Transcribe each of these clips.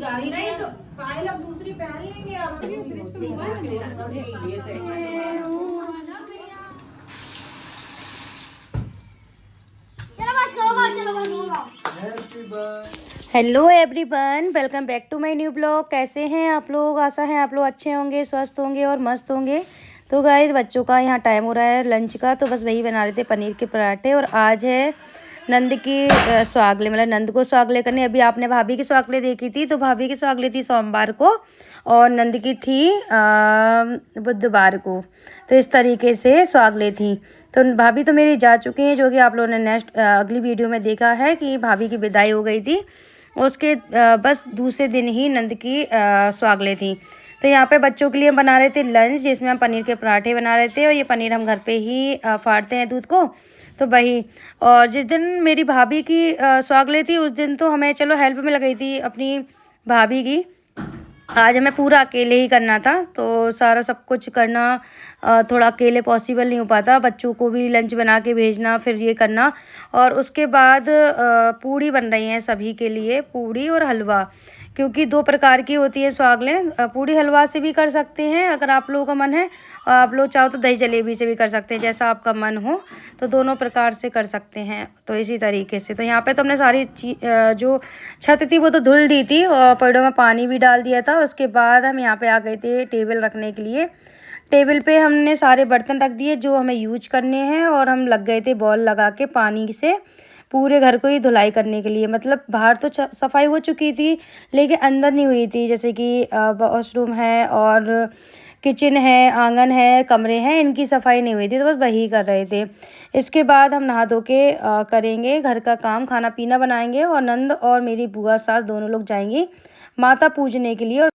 नहीं तो पायल अब दूसरी पहन लेंगे आप। Hello everyone, welcome back to my new blog. कैसे हैं आप लोग? आशा है आप लोग अच्छे होंगे, स्वस्थ होंगे और मस्त होंगे। तो गाइस, बच्चों का यहाँ टाइम हो रहा है लंच का, तो बस वही बना रहे थे पनीर के पराठे। और आज है नंद की स्वागले, मतलब नंद को स्वागले करने। अभी आपने भाभी की स्वागले देखी थी, तो भाभी की स्वागले थी सोमवार को और नंद की थी बुधवार को। तो इस तरीके से स्वागले थी। तो भाभी तो मेरी जा चुकी हैं, जो कि आप लोगों ने नेक्स्ट अगली वीडियो में देखा है कि भाभी की विदाई हो गई थी। उसके बस दूसरे दिन ही नंद की स्वागले थी। तो यहाँ पे बच्चों के लिए हम बना रहे थे लंच, जिसमें हम पनीर के पराठे बना रहे थे। और ये पनीर हम घर पे ही फाड़ते हैं दूध को, तो वही। और जिस दिन मेरी भाभी की स्वागले थी, उस दिन तो हमें चलो हेल्प में लगी थी अपनी भाभी की। आज हमें पूरा अकेले ही करना था, तो सारा सब कुछ करना थोड़ा अकेले पॉसिबल नहीं हो पाता। बच्चों को भी लंच बना के भेजना, फिर ये करना। और उसके बाद पूड़ी बन रही हैं सभी के लिए, पूड़ी और हलवा, क्योंकि 2 प्रकार की होती है स्वागलें। पूड़ी हलवा से भी कर सकते हैं अगर आप लोगों का मन है, और आप लोग चाहो तो दही जलेबी से भी कर सकते हैं, जैसा आपका मन हो। तो दोनों प्रकार से कर सकते हैं। तो इसी तरीके से तो यहाँ पे तो हमने सारी जो छत थी वो तो धुल दी थी, और पेड़ों में पानी भी डाल दिया था। उसके बाद हम यहाँ पे आ गए थे टेबल रखने के लिए। टेबल पे हमने सारे बर्तन रख दिए जो हमें यूज करने हैं, और हम लग गए थे बॉल लगा के पानी से पूरे घर को ही धुलाई करने के लिए। मतलब बाहर तो सफाई हो चुकी थी, लेकिन अंदर नहीं हुई थी। जैसे कि वॉशरूम है और किचन है, आंगन है, कमरे हैं, इनकी सफाई नहीं हुई थी, तो बस वही कर रहे थे। इसके बाद हम नहा धो के करेंगे घर का काम, खाना पीना बनाएंगे। और नंद और मेरी बुआ सास दोनों लोग जाएंगी माता पूजने के लिए।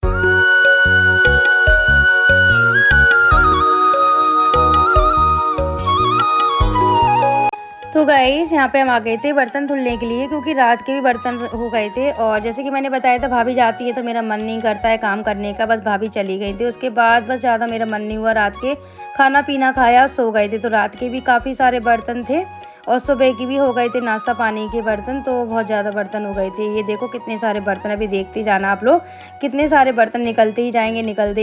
तो गाइस, यहाँ पे हम आ गए थे बर्तन धुलने के लिए, क्योंकि रात के भी बर्तन हो गए थे। और जैसे कि मैंने बताया था, भाभी जाती है तो मेरा मन नहीं करता है काम करने का। बस भाभी चली गई थी, उसके बाद बस ज़्यादा मेरा मन नहीं हुआ। रात के खाना पीना खाया, सो गए थे। तो रात के भी काफ़ी सारे बर्तन थे, और सुबह की भी हो गए थे नाश्ता पानी के बर्तन। तो बहुत ज़्यादा बर्तन हो गए थे। ये देखो कितने सारे बर्तन, अभी देखते जाना आप लोग, कितने सारे बर्तन निकलते ही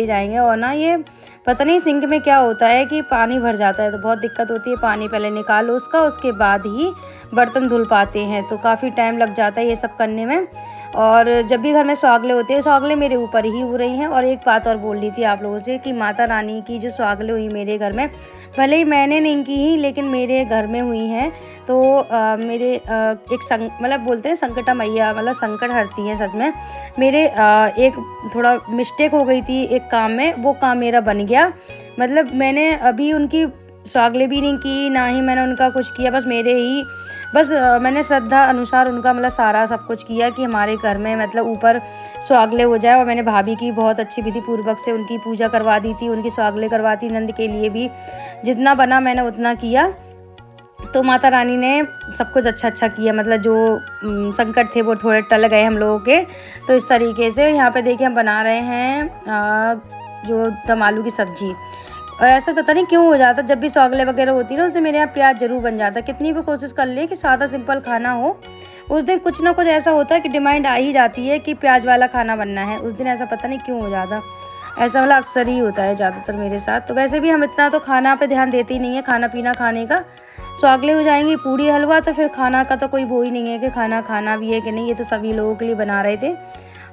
जाएंगे। और ना ये पता नहीं सिंक में क्या होता है कि पानी भर जाता है, तो बहुत दिक्कत होती है। पानी पहले निकालो उसका, उसके बाद ही बर्तन धुल पाते हैं। तो काफ़ी टाइम लग जाता है ये सब करने में। और जब भी घर में स्वागले होते हैं, स्वागले मेरे ऊपर ही हो रही हैं। और एक बात और बोल रही थी आप लोगों से कि माता रानी की जो स्वागले हुई मेरे घर में, भले ही मैंने नहीं की ही, लेकिन मेरे घर में हुई हैं। तो मेरे एक मतलब बोलते हैं संकटा मैया, मतलब संकट हरती हैं सच में। मेरे एक थोड़ा मिस्टेक हो गई थी एक काम में, वो काम मेरा बन गया। मतलब मैंने अभी उनकी स्वागले भी नहीं की, ना ही मैंने उनका कुछ किया। बस मैंने श्रद्धा अनुसार उनका मतलब सारा सब कुछ किया कि हमारे घर में मतलब ऊपर स्वागले हो जाए। और मैंने भाभी की बहुत अच्छी विधि पूर्वक से उनकी पूजा करवा दी थी, उनकी स्वागले करवाती। नंद के लिए भी जितना बना मैंने उतना किया। तो माता रानी ने सब कुछ अच्छा किया, मतलब जो संकट थे वो थोड़े टल गए हम लोगों के। तो इस तरीके से यहाँ पे देखिए हम बना रहे हैं जो दम आलू की सब्जी। और ऐसा पता नहीं क्यों हो जाता, जब भी स्वागले वगैरह होती है ना, उस दिन मेरे यहाँ प्याज जरूर बन जाता है। कितनी भी कोशिश कर ले कि सादा सिंपल खाना हो, उस दिन कुछ ना कुछ ऐसा होता है कि डिमांड आ ही जाती है कि प्याज वाला खाना बनना है उस दिन। ऐसा पता नहीं क्यों हो जाता, ऐसा मतलब अक्सर ही होता है ज़्यादातर मेरे साथ। तो वैसे भी हम इतना तो खाना पे ध्यान देते ही नहीं है, खाना पीना खाने का। स्वागले हो जाएंगी पूड़ी हलवा, तो फिर खाना का तो कोई वो ही नहीं है कि खाना खाना भी है कि नहीं। ये तो सभी लोगों के लिए बना रहे थे।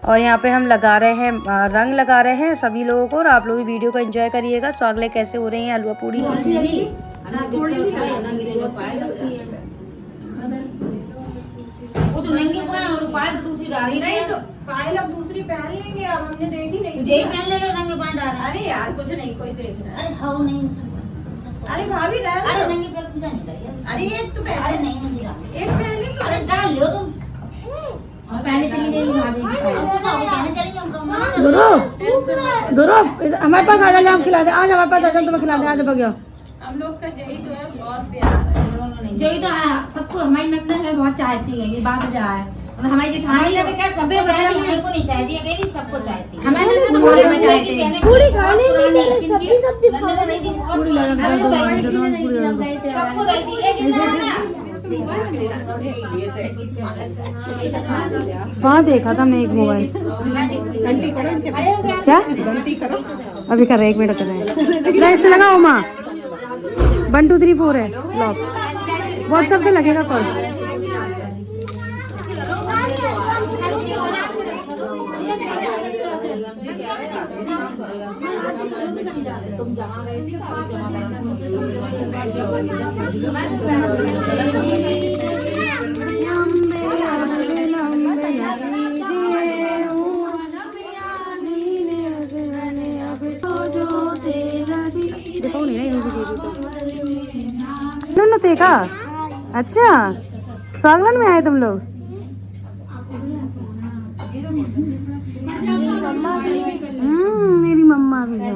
और यहाँ पे हम लगा रहे हैं रंग लगा रहे हैं सभी लोगों को। और आप लोग भी वीडियो को एंजॉय करिएगा। स्वागले कैसे हो रही हैं, हलवा पूड़ी। वो तो महंगे और पायल तो दूसरी डाली नहीं तो पायल अब दूसरी पहन लेंगे। अब हमने देखी नहीं, जे पहन ले लो नंगे पाए डाल। अरे यार कुछ नहीं, कोई देख रहा है। अरे हाउ नहीं, अरे भाभी डाल। अरे नंगे पैर पूजा नहीं करिए। अरे एक तो पहन। अरे नहीं नहीं डाल, एक पहन ले। अरे डाल लो तुम। और पहले चली गई भाभी की पायल। सुनो वो कहने चली हम कम दोरो हमारे पास आ जाना, हम खिला दे। आज हमारे पास आ जाओ, तुम्हें खिला दे। आज भगो हम लोग का यही तो है, बहुत प्यार है। जो ही तो है सबको। हमारी नंदन है बहुत चाहती है, ये बात जाए। अब हमारी जेठानी लगे क्या सब को नहीं चाहती है, कहीं सबको चाहती है। हमारे नंदन थोड़े में चाहती है, पूरी खाने नहीं, सब्जी नंदन नहीं थी, बहुत सबको दी थी। एक ना वहाँ देखा था मैं एक मोबाइल। क्या अभी कर रहे, 1 मिनट कर रहे हैं। इससे लगाओ माँ, 1 2 3 4 है लॉक। व्हाट्सएप से लगेगा कॉल। देखो नहीं ना देखा। अच्छा स्वागत में आए तुम लोग। मेरी मम्मा भी है।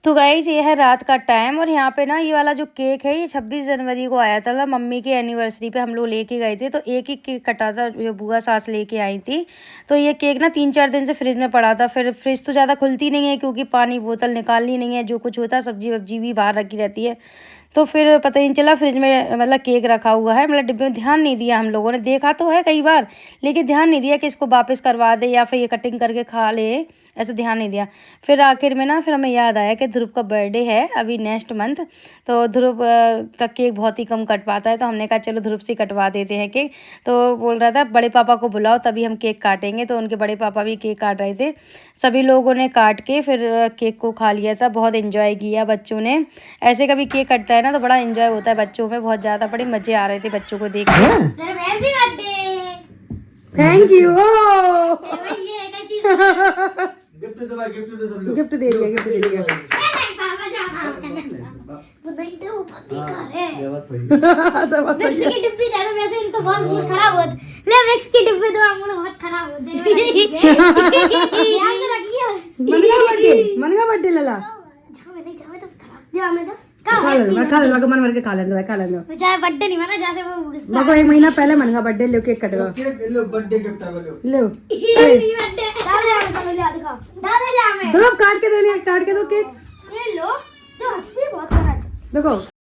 तो गाइज ये है रात का टाइम और यहाँ पे ना ये वाला जो केक है ये 26 जनवरी को आया था। मम्मी की एनिवर्सरी पे हम लोग लेके गए थे, तो एक ही केक कटा था जो बुआ सास लेके आई थी। तो ये केक ना 3-4 दिन से फ्रिज में पड़ा था। फिर फ्रिज तो ज़्यादा खुलती नहीं है क्योंकि पानी बोतल निकालनी नहीं है, जो कुछ होता है सब्जी वब्जी भी बाहर रखी रहती है। तो फिर पता ही नहीं चला फ्रिज में मतलब केक रखा हुआ है, मतलब डिब्बे में ध्यान नहीं दिया। हम लोगों ने देखा तो है कई बार, लेकिन ध्यान नहीं दिया कि इसको वापस करवा दे या फिर ये कटिंग करके खा ले, ऐसा ध्यान नहीं दिया। फिर आखिर में ना फिर हमें याद आया कि ध्रुव का बर्थडे है अभी नेक्स्ट मंथ, तो ध्रुव का केक बहुत ही कम कट पाता है, तो हमने कहा चलो ध्रुव से कटवा देते हैं केक। तो बोल रहा था बड़े पापा को बुलाओ तभी हम केक काटेंगे, तो उनके बड़े पापा भी केक काट रहे थे। सभी लोगों ने काट के फिर केक को खा लिया था। बहुत इन्जॉय किया बच्चों ने। ऐसे कभी केक कटता है ना तो बड़ा इन्जॉय होता है बच्चों में, बहुत ज़्यादा बड़े मज़े आ रहे थे बच्चों को देख के। Thank you. गिफ्ट दे दिया, गिफ्ट दे दिया। की डिब्बी दे दो, वैसे इनको बहुत मूड खराब हो। ले विक्स की डिब्बी दो, मूड बहुत खराब हो जाएगा। याद से रखिए। मन का बर्थडे लला। जामे नहीं जामे तो खराब। जामे तो खा ले मन भर के खा ले दो, खा ले दो। मुझे बर्थडे नहीं माना जैसे वो देखो 1 महीना पहले मन का बर्थडे लो, केक कटवा लो, बर्थडे गिफ्ट आ लो। लो। बर्थडे दादा ले दिखा दादा जामे दो काट के दो, काट के दो केक। ये लो तो हंस भी बहुत कर रहा है। देखो